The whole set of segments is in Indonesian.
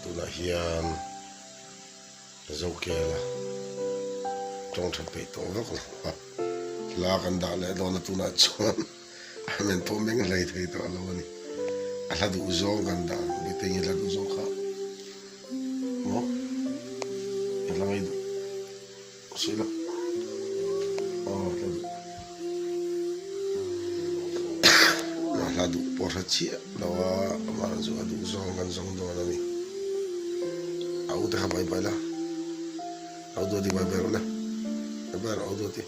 tu na hian zo kela trong that pe to vak la kan da le do na tu na chuan amen to meng lai thei to alo ni ala du zo kan da bi te ni la du zo kha mo ela mai sila ladu porra chia lawa amara zo adu zong kan zong do na ni au ta bai bai la au do di bai bai la bai au do ti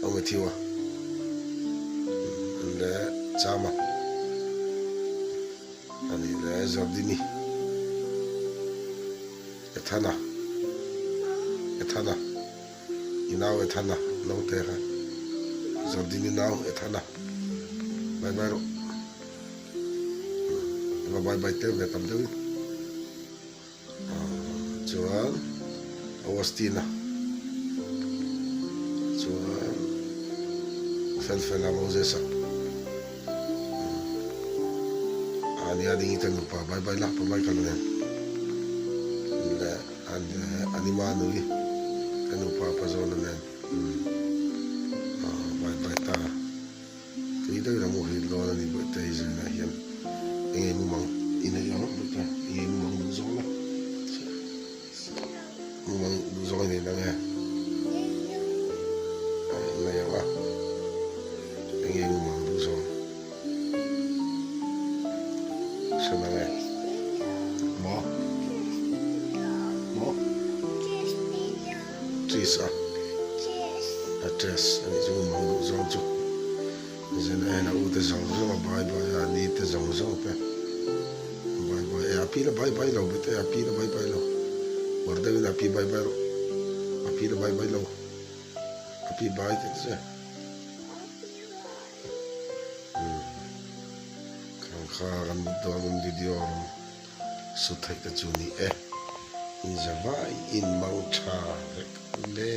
au me tiwa le chama ani le zardini ethana inau ethana no terra zardini nau ethana bye bye rồi bye bye tới về tầm tới chuan Augustina chuan fel Moses ani ading itu lupa bye bye lah pemain kalau ni le anima nui kan lupa apa zona ni bye bye ta itu dah mau hilang ni buat teaser lah yang memang ini yang betul ini memang duzong lah memang duzong ni dah ya ini yang lah ini memang duzong senang ya mau Trisa address ini cuma memang duzong tu Zin ena u te zong zong bye bye ani te zong zong pe bye bye api la bye bye lo bete api la bye bye lo warda win api bye bye lo api la bye bye lo api bye te se kan kha kan do mun video su thai ta chuni in zawai in mang cha le